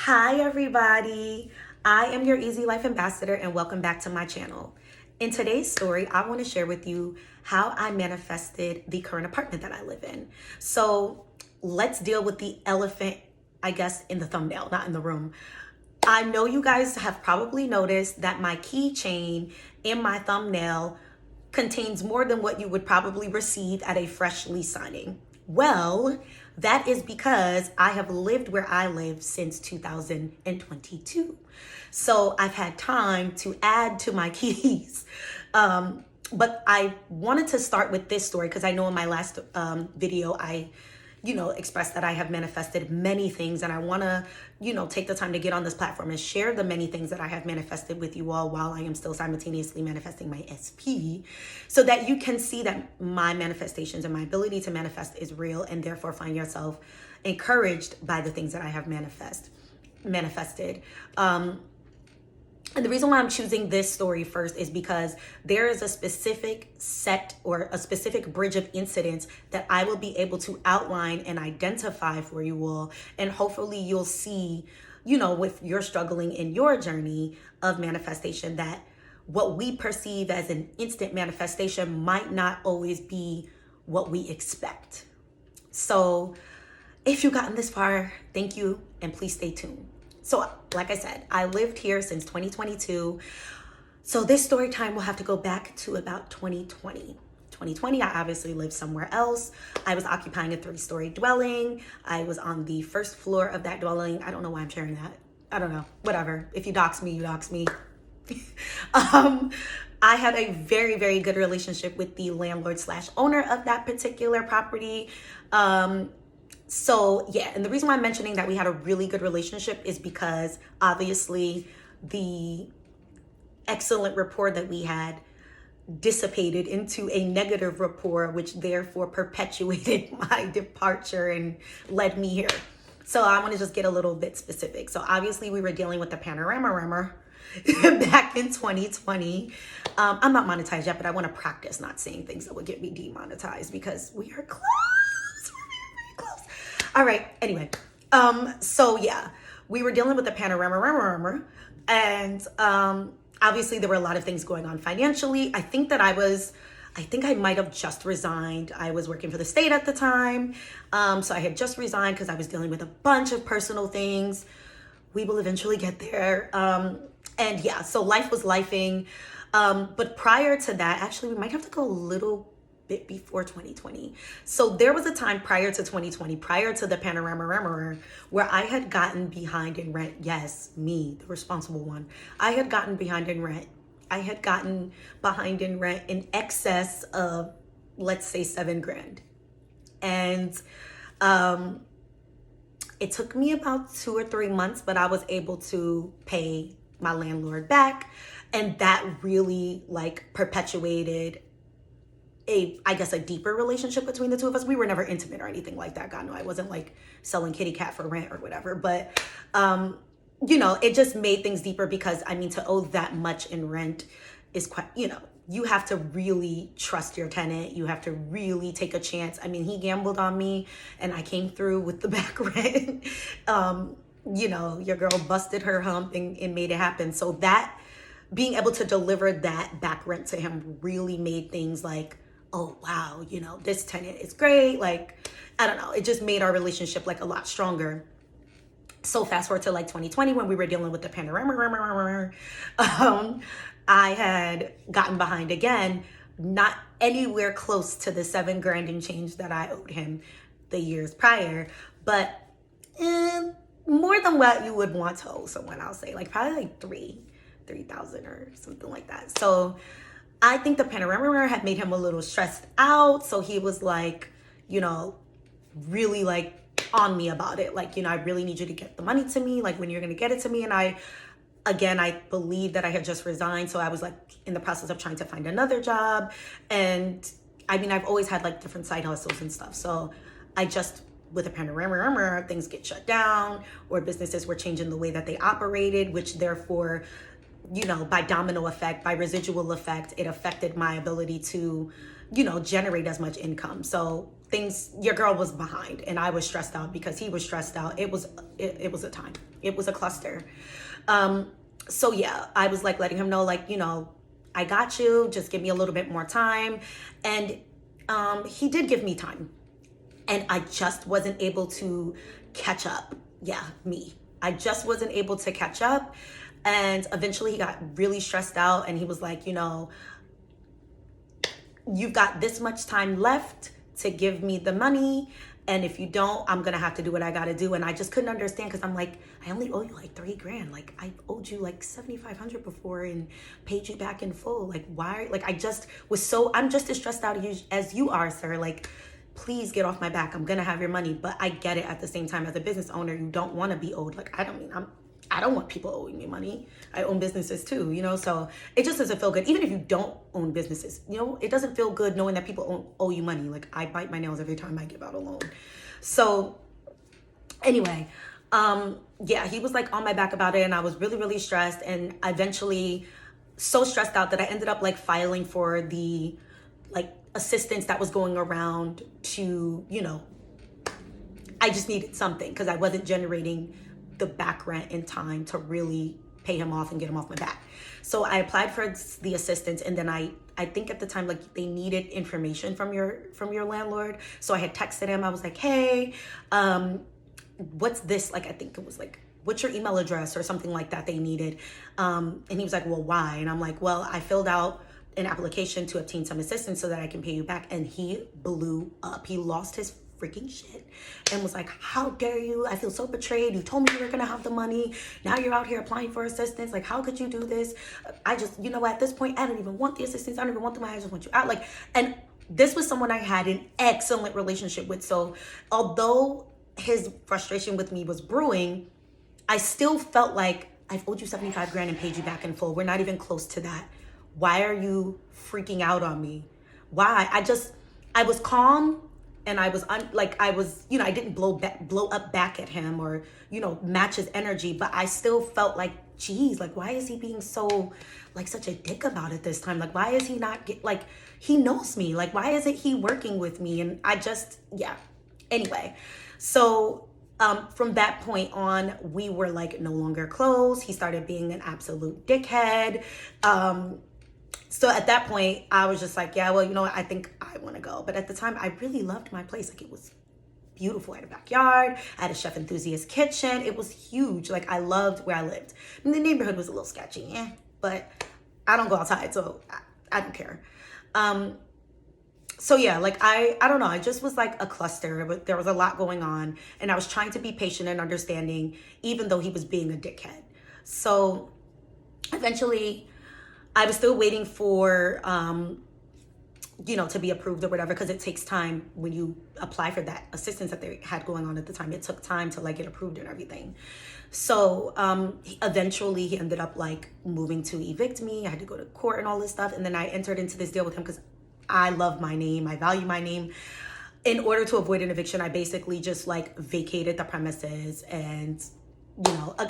Hi everybody, I am your Easy Life Ambassador and welcome back to my channel. In today's story, I want to share with you how I manifested the current apartment that I live in. So let's deal with the elephant, I guess, in the thumbnail, not in the room. I know you guys have probably noticed that my keychain in my thumbnail contains more than what you would probably receive at a fresh lease signing. Well, that is because I have lived where I live since 2022. So I've had time to add to my keys. But I wanted to start with this story because I know in my last video, I expressed that I have manifested many things, and I want to, take the time to get on this platform and share the many things that I have manifested with you all while I am still simultaneously manifesting my SP, so that you can see that my manifestations and my ability to manifest is real, and therefore find yourself encouraged by the things that I have manifested. And the reason why I'm choosing this story first is because there is a specific set or a specific bridge of incidents that I will be able to outline and identify for you all. And hopefully you'll see, with your struggling in your journey of manifestation, that what we perceive as an instant manifestation might not always be what we expect. So if you've gotten this far, thank you, and please stay tuned. So like I said, I lived here since 2022. So this story time will have to go back to about 2020. 2020, I obviously lived somewhere else. I was occupying a 3-story dwelling. I was on the first floor of that dwelling. I don't know why I'm sharing that. I don't know, whatever. If you dox me, you dox me. I had a very, very good relationship with the landlord / owner of that particular property. So yeah, and the reason why I'm mentioning that we had a really good relationship is because obviously the excellent rapport that we had dissipated into a negative rapport, which therefore perpetuated my departure and led me here. So I want to just get a little bit specific. So obviously we were dealing with the panorama back in 2020. I'm not monetized yet, but I want to practice not saying things that would get me demonetized because we are close. All right, anyway, so yeah, we were dealing with the panorama, and obviously there were a lot of things going on financially. I think I might have just resigned. I was working for the state at the time, so I had just resigned because I was dealing with a bunch of personal things. We will eventually get there, and yeah, so life was lifing, but prior to that, actually, we might have to go a little bit before 2020. So there was a time prior to 2020, prior to the panorama, where I had gotten behind in rent. Yes, me, the responsible one. I had gotten behind in rent. I had gotten behind in rent in excess of, let's say, $7,000. And it took me about 2 or 3 months, but I was able to pay my landlord back. And that really perpetuated a deeper relationship between the two of us. We were never intimate or anything like that. God, no, I wasn't selling kitty cat for rent or whatever. But, it just made things deeper because, to owe that much in rent is quite, you have to really trust your tenant. You have to really take a chance. He gambled on me and I came through with the back rent. Your girl busted her hump and made it happen. So that being able to deliver that back rent to him really made things oh, wow, this tenant is great. I don't know. It just made our relationship a lot stronger. So fast forward to 2020 when we were dealing with the panorama, I had gotten behind again, not anywhere close to the $7,000 and change that I owed him the years prior, but more than what you would want to owe someone, I'll say, probably $3,000 or something like that. So I think the panorama had made him a little stressed out. So he was really on me about it. I really need you to get the money to me, when you're going to get it to me. And I believe that I had just resigned. So I was in the process of trying to find another job. And I've always had different side hustles and stuff. So with a panorama, things get shut down or businesses were changing the way that they operated, which therefore, by domino effect, by residual effect, it affected my ability to, generate as much income. So your girl was behind, and I was stressed out because he was stressed out. It was a time. It was a cluster. So yeah, I was like letting him know, like, I got you, just give me a little bit more time. And he did give me time, and I just wasn't able to catch up. Yeah, me. I just wasn't able to catch up. And eventually he got really stressed out, and he was like, you've got this much time left to give me the money, and if you don't, I'm gonna have to do what I gotta do. And I just couldn't understand, because I'm like, I only owe you like $3,000. Like, I owed you like $7,500 before and paid you back in full. Like, why? Like, I'm just as stressed out as you are, sir. Like, please get off my back. I'm gonna have your money. But I get it. At the same time, as a business owner, you don't want to be owed. Like, I don't want people owing me money. I own businesses too, so it just doesn't feel good. Even if you don't own businesses, it doesn't feel good knowing that people owe you money. Like, I bite my nails every time I give out a loan. So anyway, yeah, he was like on my back about it, and I was really, really stressed, and eventually so stressed out that I ended up like filing for the like assistance that was going around to, I just needed something because I wasn't generating the back rent in time to really pay him off and get him off my back. So I applied for the assistance, and then I think at the time, like, they needed information from your landlord. So I had texted him. I was like, hey, what's this? Like, I think it was like, what's your email address or something like that they needed. And he was like, well, why? And I'm like, well, I filled out an application to obtain some assistance so that I can pay you back. And he blew up. He lost his freaking shit and was like, how dare you? I feel so betrayed. You told me you were gonna have the money. Now you're out here applying for assistance. Like, how could you do this? I just, at this point, I don't even want the assistance. I don't even want the money. I just want you out. Like, and this was someone I had an excellent relationship with. So although his frustration with me was brewing, I still felt like, I've owed you $75,000 and paid you back in full. We're not even close to that. Why are you freaking out on me? Why? I was calm, and I was I didn't blow up back at him or, match his energy, but I still felt like, geez, like, why is he being so, like, such a dick about it this time? Like, why is he not he knows me. Like, why isn't he working with me? And yeah. Anyway, so from that point on, we were like no longer close. He started being an absolute dickhead. So at that point, I was just like, yeah, well, I think I want to go. But at the time, I really loved my place. Like, it was beautiful. I had a backyard. I had a chef enthusiast kitchen. It was huge. Like, I loved where I lived. And the neighborhood was a little sketchy, but I don't go outside, so I don't care. So yeah, like, I don't know. I just was like a cluster, but there was a lot going on, and I was trying to be patient and understanding, even though he was being a dickhead. So eventually, I was still waiting for, to be approved or whatever, because it takes time when you apply for that assistance that they had going on at the time. It took time to like get approved and everything. So eventually he ended up like moving to evict me. I had to go to court and all this stuff. And then I entered into this deal with him because I love my name. I value my name. In order to avoid an eviction, I basically just like vacated the premises, and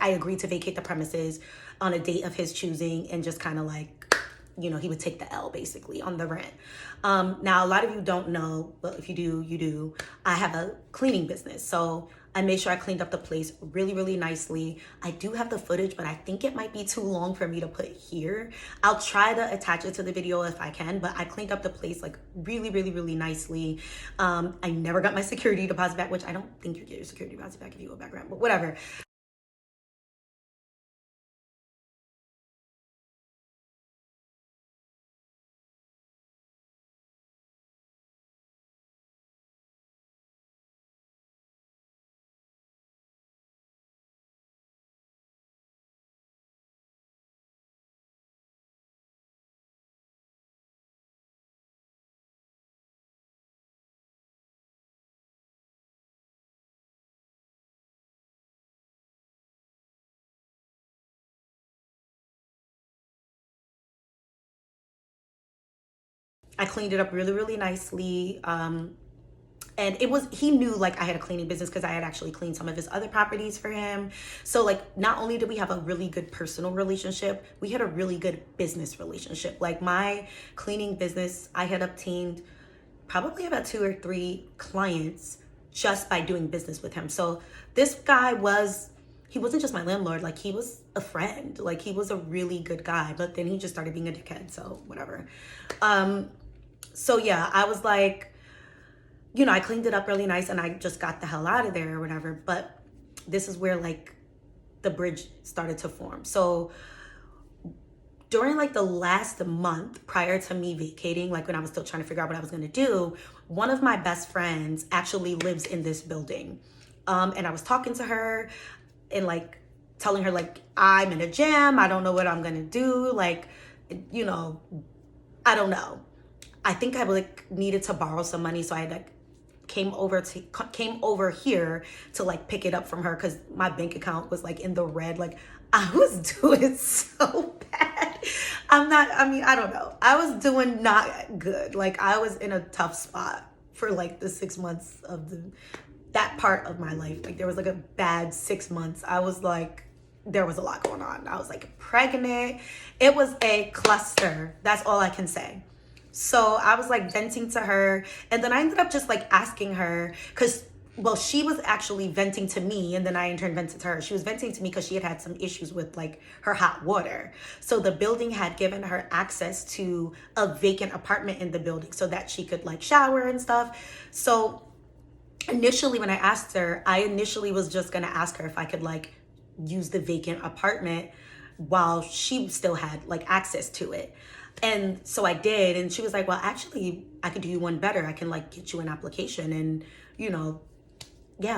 I agreed to vacate the premises on a date of his choosing, and just kind of like, he would take the L basically on the rent. Now, a lot of you don't know, but if you do, you do. I have a cleaning business. So I made sure I cleaned up the place really, really nicely. I do have the footage, but I think it might be too long for me to put here. I'll try to attach it to the video if I can, but I cleaned up the place like really, really, really nicely. I never got my security deposit back, which I don't think you get your security deposit back if you go background, but whatever. I cleaned it up really, really nicely. And he knew like I had a cleaning business because I had actually cleaned some of his other properties for him. So like, not only did we have a really good personal relationship, we had a really good business relationship. Like, my cleaning business, I had obtained probably about 2 or 3 clients just by doing business with him. So this guy he wasn't just my landlord, like he was a friend, like he was a really good guy, but then he just started being a dickhead, so whatever. So yeah, I was like, I cleaned it up really nice and I just got the hell out of there or whatever. But this is where like the bridge started to form. So during like the last month prior to me vacating, like when I was still trying to figure out what I was going to do, one of my best friends actually lives in this building. And I was talking to her and like telling her like, I'm in a jam. I don't know what I'm going to do. Like, I don't know. I think I like needed to borrow some money. So I like came over here to like pick it up from her because my bank account was like in the red. Like I was doing so bad. I don't know. I was doing not good. Like I was in a tough spot for like the 6 months of that part of my life. Like there was like a bad 6 months. I was like, there was a lot going on. I was like pregnant. It was a cluster. That's all I can say. So I was like venting to her, and then I ended up just like asking her because, well, she was actually venting to me, and then I in turn vented to her. She was venting to me because she had some issues with like her hot water. So the building had given her access to a vacant apartment in the building so that she could like shower and stuff. So initially when I asked her, I initially was just going to ask her if I could like use the vacant apartment while she still had like access to it. And so I did. And she was like, well, actually, I could do you one better. I can like get you an application and,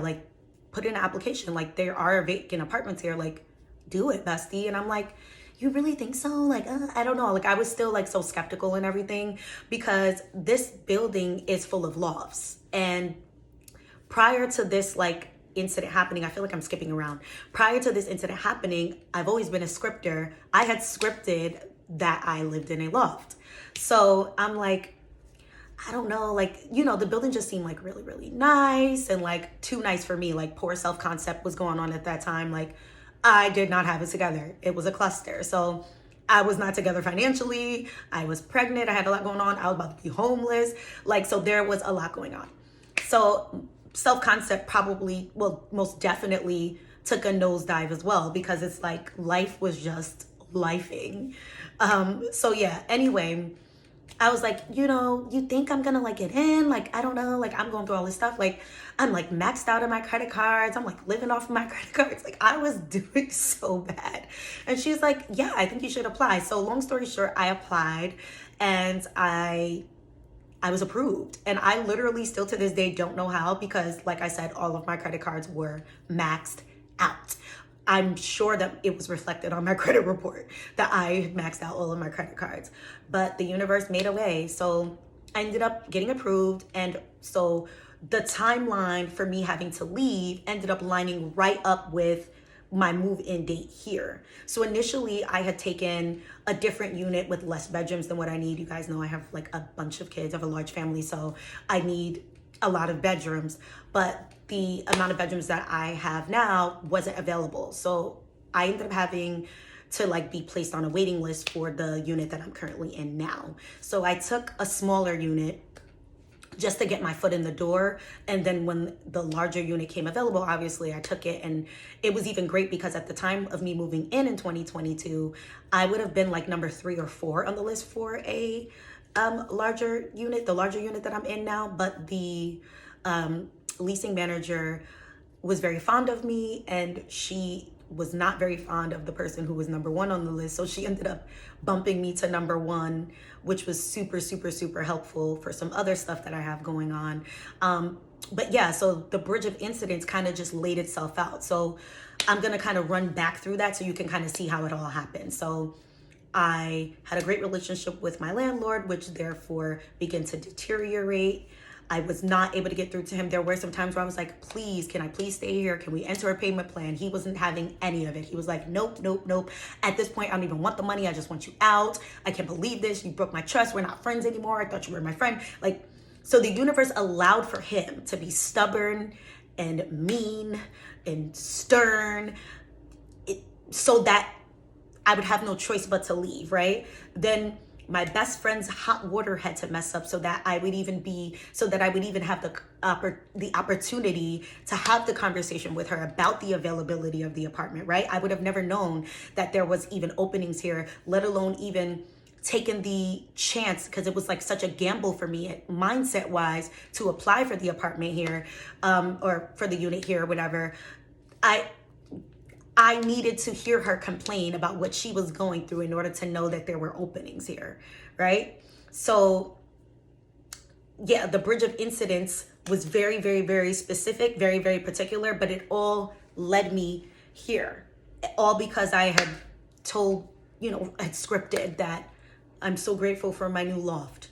like put in an application. Like there are vacant apartments here. Like do it, bestie. And I'm like, you really think so? Like, I don't know. Like I was still like so skeptical and everything because this building is full of lofts. And prior to this like incident happening, I feel like I'm skipping around. Prior to this incident happening, I've always been a scripter. I had scripted that I lived in a loft. So I'm like, I don't know, like, the building just seemed like really, really nice and like too nice for me. Like poor self-concept was going on at that time. Like I did not have it together. It was a cluster. So I was not together financially. I was pregnant. I had a lot going on. I was about to be homeless. Like, so there was a lot going on. So self-concept probably, well, most definitely took a nosedive as well because it's like life was just lifing. So yeah, anyway, I was like, you think I'm gonna like get in? Like, I don't know, like I'm going through all this stuff. Like I'm like maxed out on my credit cards. I'm like living off of my credit cards. Like I was doing so bad. And she's like, yeah, I think you should apply. So long story short, I applied and I was approved. And I literally still to this day don't know how because like I said, all of my credit cards were maxed out. I'm sure that it was reflected on my credit report that I maxed out all of my credit cards, but the universe made a way. So I ended up getting approved. And so the timeline for me having to leave ended up lining right up with my move-in date here. So initially I had taken a different unit with less bedrooms than what I need. You guys know I have like a bunch of kids, I have a large family, so I need a lot of bedrooms, but the amount of bedrooms that I have now wasn't available. So I ended up having to like be placed on a waiting list for the unit that I'm currently in now. So I took a smaller unit just to get my foot in the door. And then when the larger unit came available, obviously I took it. And it was even great because at the time of me moving in 2022, I would have been like number 3 or 4 on the list for a larger unit, the larger unit that I'm in now. But the leasing manager was very fond of me and she was not very fond of the person who was number 1 on the list. So she ended up bumping me to number 1, which was super, super, super helpful for some other stuff that I have going on. But yeah, so the bridge of incidents kind of just laid itself out. So I'm going to kind of run back through that so you can kind of see how it all happened. So I had a great relationship with my landlord, which therefore began to deteriorate. I was not able to get through to him. There were some times where I was like, please, can I please stay here? Can we enter a payment plan? He wasn't having any of it. He was like, nope, nope, nope. At this point, I don't even want the money. I just want you out. I can't believe this. You broke my trust. We're not friends anymore. I thought you were my friend. Like, so the universe allowed for him to be stubborn and mean and stern so that I would have no choice but to leave, right? Then My best friend's hot water had to mess up so that I would even have the opportunity to have the conversation with her about the availability of the apartment, right? I would have never known that there was even openings here, let alone even taken the chance, because it was like such a gamble for me mindset wise to apply for the apartment here, or for the unit here or whatever. I needed to hear her complain about what she was going through in order to know that there were openings here, right? So yeah, the bridge of incidents was very, very, very specific, very, very particular, but it all led me here. All because I had had scripted that I'm so grateful for my new loft.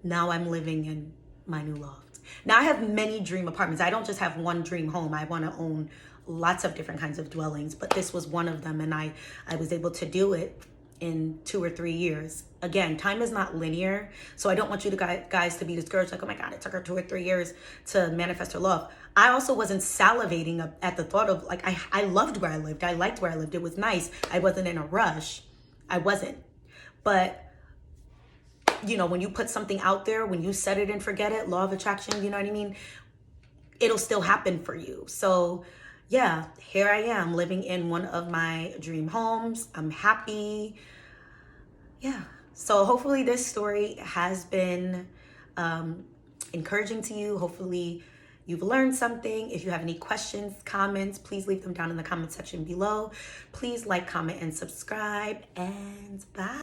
Now I'm living in my new loft. Now I have many dream apartments. I don't just have one dream home. I want to own lots of different kinds of dwellings, but this was one of them, and I was able to do it in 2 or 3 years. Again, time is not linear, so I don't want you to guys to be discouraged, like, oh my God, it took her 2 or 3 years to manifest her love. I also wasn't salivating at the thought of, like, I loved where I lived. I liked where I lived. It was nice. I wasn't in a rush. I wasn't. But when you put something out there, when you set it and forget it, law of attraction, you know what I mean? It'll still happen for you. So yeah, here I am living in one of my dream homes. I'm happy. Yeah. So hopefully this story has been encouraging to you. Hopefully you've learned something. If you have any questions, comments, please leave them down in the comment section below. Please like, comment, and subscribe. And bye.